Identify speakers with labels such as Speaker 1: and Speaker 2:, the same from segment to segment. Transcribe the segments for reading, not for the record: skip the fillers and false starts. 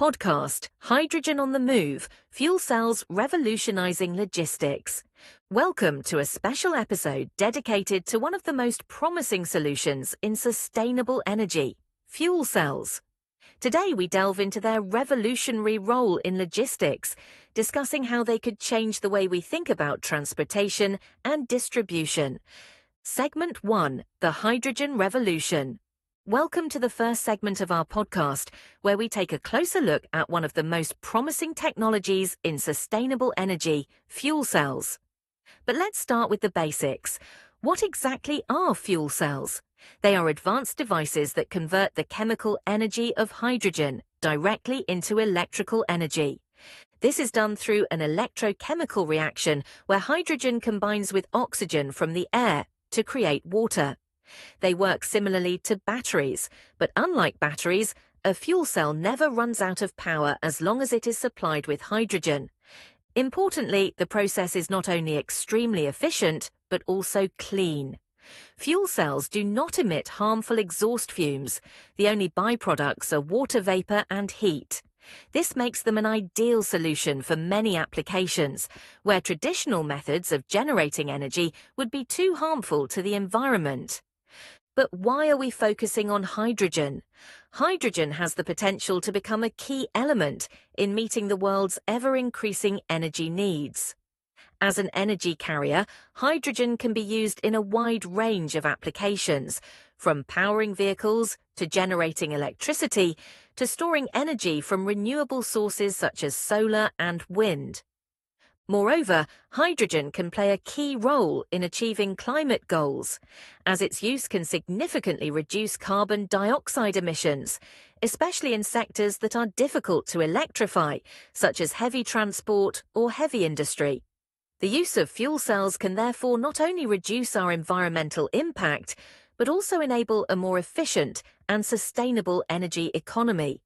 Speaker 1: podcast, Hydrogen on the Move, Fuel Cells Revolutionizing Logistics. Welcome to a special episode dedicated to one of the most promising solutions in sustainable energy, fuel cells. Today we delve into their revolutionary role in logistics, discussing how they could change the way we think about transportation and distribution. Segment 1, the Hydrogen Revolution. Welcome to the first segment of our podcast, where we take a closer look at one of the most promising technologies in sustainable energy, fuel cells. But let's start with the basics. What exactly are fuel cells? They are advanced devices that convert the chemical energy of hydrogen directly into electrical energy. This is done through an electrochemical reaction where hydrogen combines with oxygen from the air to create water. They work similarly to batteries, but unlike batteries, a fuel cell never runs out of power as long as it is supplied with hydrogen. Importantly, the process is not only extremely efficient, but also clean. Fuel cells do not emit harmful exhaust fumes. The only byproducts are water vapor and heat. This makes them an ideal solution for many applications, where traditional methods of generating energy would be too harmful to the environment. But why are we focusing on hydrogen? Hydrogen has the potential to become a key element in meeting the world's ever-increasing energy needs. As an energy carrier, hydrogen can be used in a wide range of applications, from powering vehicles to generating electricity to storing energy from renewable sources such as solar and wind. Moreover, hydrogen can play a key role in achieving climate goals, as its use can significantly reduce carbon dioxide emissions, especially in sectors that are difficult to electrify, such as heavy transport or heavy industry. The use of fuel cells can therefore not only reduce our environmental impact, but also enable a more efficient and sustainable energy economy.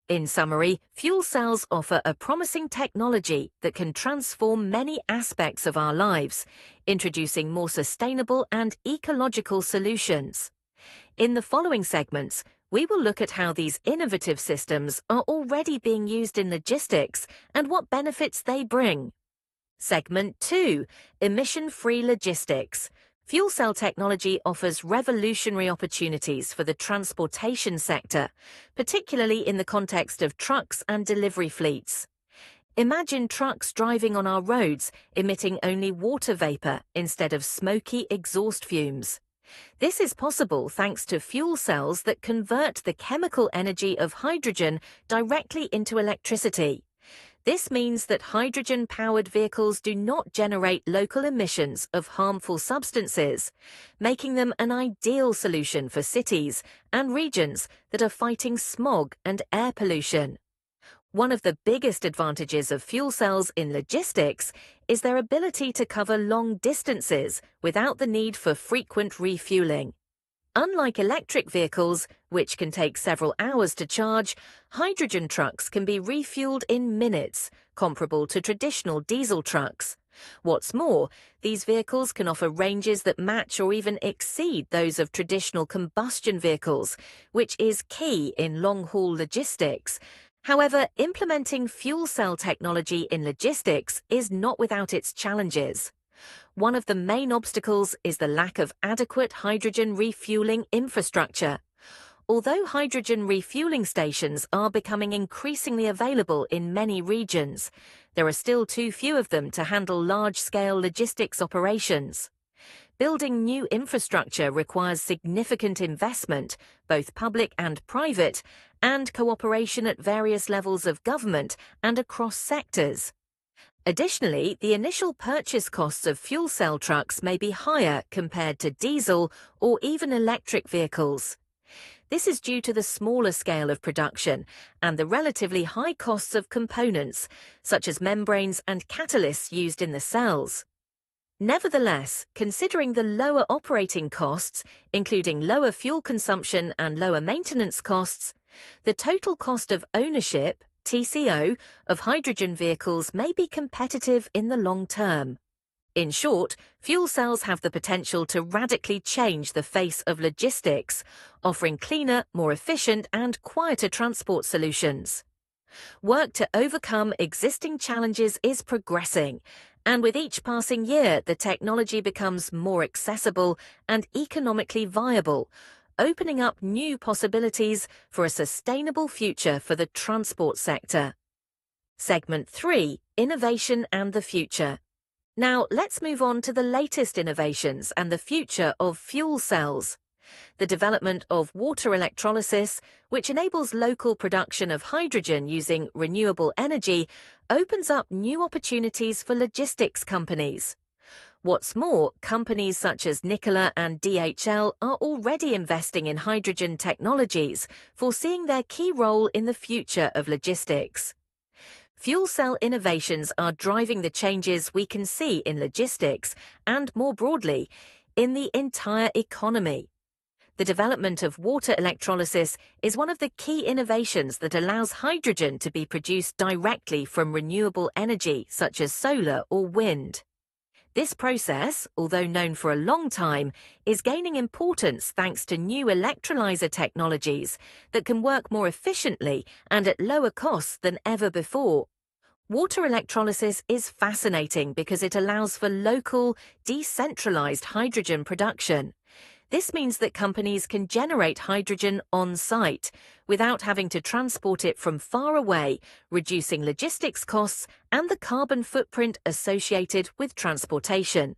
Speaker 1: In summary, fuel cells offer a promising technology that can transform many aspects of our lives, introducing more sustainable and ecological solutions. In the following segments, we will look at how these innovative systems are already being used in logistics and what benefits they bring. Segment 2, Emission-Free Logistics. Fuel cell technology offers revolutionary opportunities for the transportation sector, particularly in the context of trucks and delivery fleets. Imagine trucks driving on our roads emitting only water vapor instead of smoky exhaust fumes. This is possible thanks to fuel cells that convert the chemical energy of hydrogen directly into electricity. This means that hydrogen-powered vehicles do not generate local emissions of harmful substances, making them an ideal solution for cities and regions that are fighting smog and air pollution. One of the biggest advantages of fuel cells in logistics is their ability to cover long distances without the need for frequent refueling. Unlike electric vehicles, which can take several hours to charge, hydrogen trucks can be refueled in minutes, comparable to traditional diesel trucks. What's more, these vehicles can offer ranges that match or even exceed those of traditional combustion vehicles, which is key in long-haul logistics. However, implementing fuel cell technology in logistics is not without its challenges. One of the main obstacles is the lack of adequate hydrogen refueling infrastructure. Although hydrogen refueling stations are becoming increasingly available in many regions, there are still too few of them to handle large-scale logistics operations. Building new infrastructure requires significant investment, both public and private, and cooperation at various levels of government and across sectors. Additionally, the initial purchase costs of fuel cell trucks may be higher compared to diesel or even electric vehicles. This is due to the smaller scale of production and the relatively high costs of components, such as membranes and catalysts used in the cells. Nevertheless, considering the lower operating costs, including lower fuel consumption and lower maintenance costs, the total cost of ownership (TCO) of hydrogen vehicles may be competitive in the long term. In short, fuel cells have the potential to radically change the face of logistics, offering cleaner, more efficient and quieter transport solutions. Work to overcome existing challenges is progressing, and with each passing year, the technology becomes more accessible and economically viable, opening up new possibilities for a sustainable future for the transport sector. Segment 3: Innovation and the Future. Now, let's move on to the latest innovations and the future of fuel cells. The development of water electrolysis, which enables local production of hydrogen using renewable energy, opens up new opportunities for logistics companies. What's more, companies such as Nikola and DHL are already investing in hydrogen technologies, foreseeing their key role in the future of logistics. Fuel cell innovations are driving the changes we can see in logistics and, more broadly, in the entire economy. The development of water electrolysis is one of the key innovations that allows hydrogen to be produced directly from renewable energy such as solar or wind. This process, although known for a long time, is gaining importance thanks to new electrolyzer technologies that can work more efficiently and at lower costs than ever before. Water electrolysis is fascinating because it allows for local, decentralized hydrogen production. This means that companies can generate hydrogen on-site without having to transport it from far away, reducing logistics costs and the carbon footprint associated with transportation.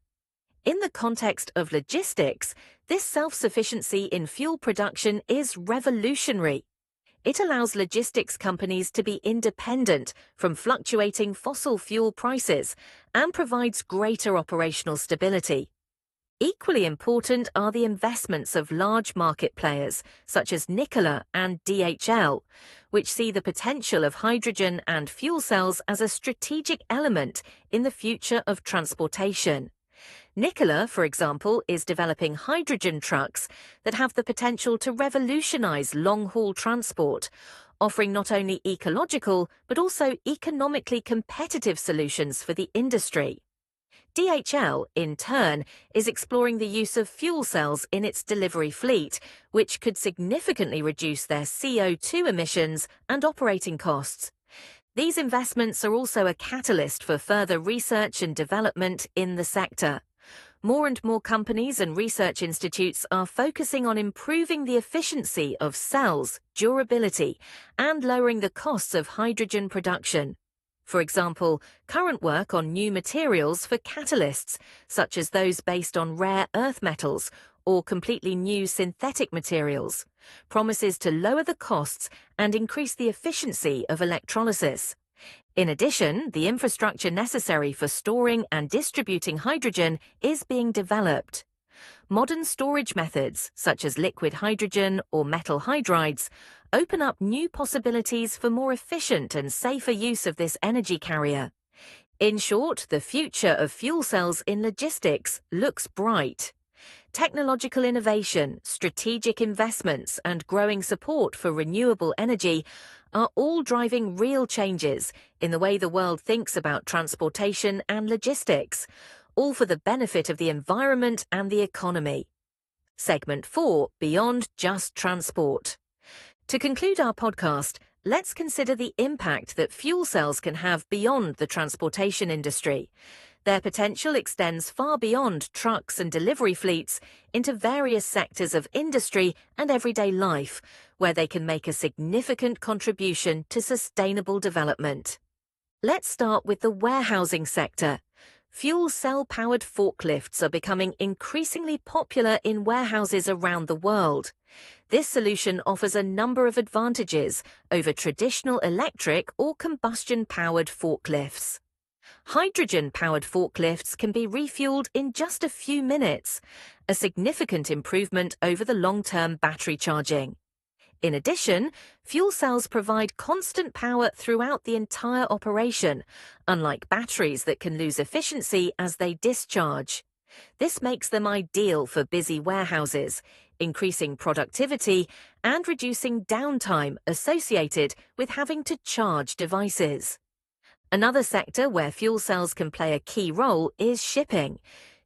Speaker 1: In the context of logistics, this self-sufficiency in fuel production is revolutionary. It allows logistics companies to be independent from fluctuating fossil fuel prices and provides greater operational stability. Equally important are the investments of large market players, such as Nikola and DHL, which see the potential of hydrogen and fuel cells as a strategic element in the future of transportation. Nikola, for example, is developing hydrogen trucks that have the potential to revolutionize long-haul transport, offering not only ecological but also economically competitive solutions for the industry. DHL, in turn, is exploring the use of fuel cells in its delivery fleet, which could significantly reduce their CO2 emissions and operating costs. These investments are also a catalyst for further research and development in the sector. More and more companies and research institutes are focusing on improving the efficiency of cells, durability, and lowering the costs of hydrogen production. For example, current work on new materials for catalysts, such as those based on rare earth metals or completely new synthetic materials, promises to lower the costs and increase the efficiency of electrolysis. In addition, the infrastructure necessary for storing and distributing hydrogen is being developed. Modern storage methods, such as liquid hydrogen or metal hydrides, open up new possibilities for more efficient and safer use of this energy carrier. In short, the future of fuel cells in logistics looks bright. Technological innovation, strategic investments, and growing support for renewable energy are all driving real changes in the way the world thinks about transportation and logistics, all for the benefit of the environment and the economy. Segment 4: Beyond Just Transport. To conclude our podcast, let's consider the impact that fuel cells can have beyond the transportation industry. Their potential extends far beyond trucks and delivery fleets into various sectors of industry and everyday life, where they can make a significant contribution to sustainable development. Let's start with the warehousing sector. Fuel cell-powered forklifts are becoming increasingly popular in warehouses around the world. This solution offers a number of advantages over traditional electric or combustion-powered forklifts. Hydrogen-powered forklifts can be refueled in just a few minutes, a significant improvement over the long-term battery charging. In addition, fuel cells provide constant power throughout the entire operation, unlike batteries that can lose efficiency as they discharge. This makes them ideal for busy warehouses, increasing productivity and reducing downtime associated with having to charge devices. Another sector where fuel cells can play a key role is shipping.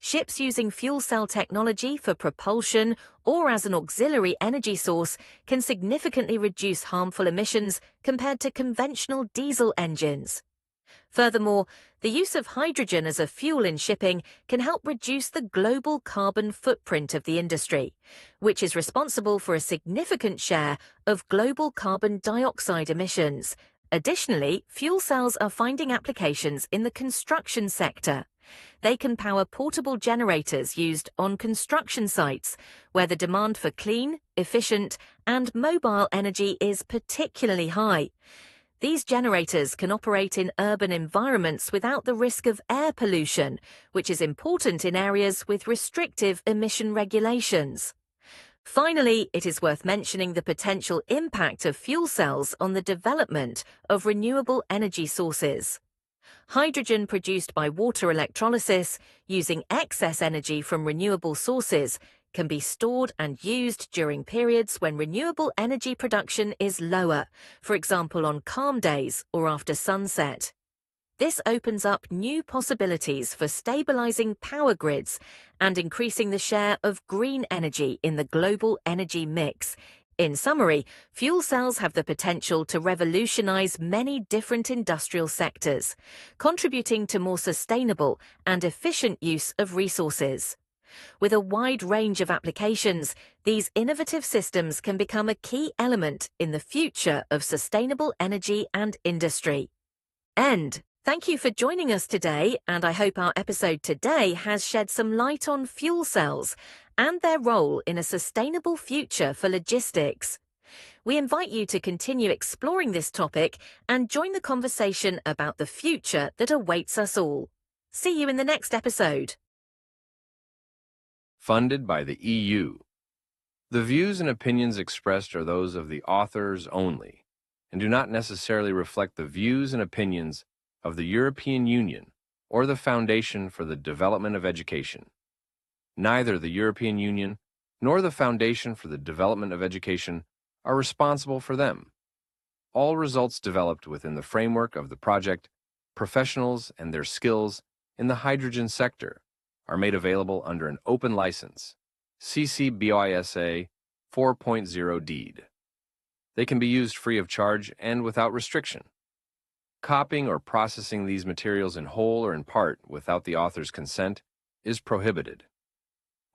Speaker 1: Ships using fuel cell technology for propulsion or as an auxiliary energy source can significantly reduce harmful emissions compared to conventional diesel engines. Furthermore, the use of hydrogen as a fuel in shipping can help reduce the global carbon footprint of the industry, which is responsible for a significant share of global carbon dioxide emissions. Additionally, fuel cells are finding applications in the construction sector. They can power portable generators used on construction sites, where the demand for clean, efficient, and mobile energy is particularly high. These generators can operate in urban environments without the risk of air pollution, which is important in areas with restrictive emission regulations. Finally, it is worth mentioning the potential impact of fuel cells on the development of renewable energy sources. Hydrogen produced by water electrolysis, using excess energy from renewable sources, can be stored and used during periods when renewable energy production is lower, for example on calm days or after sunset. This opens up new possibilities for stabilizing power grids and increasing the share of green energy in the global energy mix. In summary, fuel cells have the potential to revolutionize many different industrial sectors, contributing to more sustainable and efficient use of resources. With a wide range of applications, these innovative systems can become a key element in the future of sustainable energy and industry. End. Thank you for joining us today, and I hope our episode today has shed some light on fuel cells and their role in a sustainable future for logistics. We invite you to continue exploring this topic and join the conversation about the future that awaits us all. See you in the next episode.
Speaker 2: Funded by the EU. The views and opinions expressed are those of the authors only, and do not necessarily reflect the views and opinions of the European Union or the Foundation for the Development of Education. Neither the European Union nor the Foundation for the Development of Education are responsible for them. All results developed within the framework of the project, professionals and their skills in the hydrogen sector, are made available under an open license, CC BY-SA 4.0 deed. They can be used free of charge and without restriction. Copying or processing these materials in whole or in part without the author's consent is prohibited.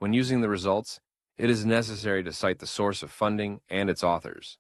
Speaker 2: When using the results, it is necessary to cite the source of funding and its authors.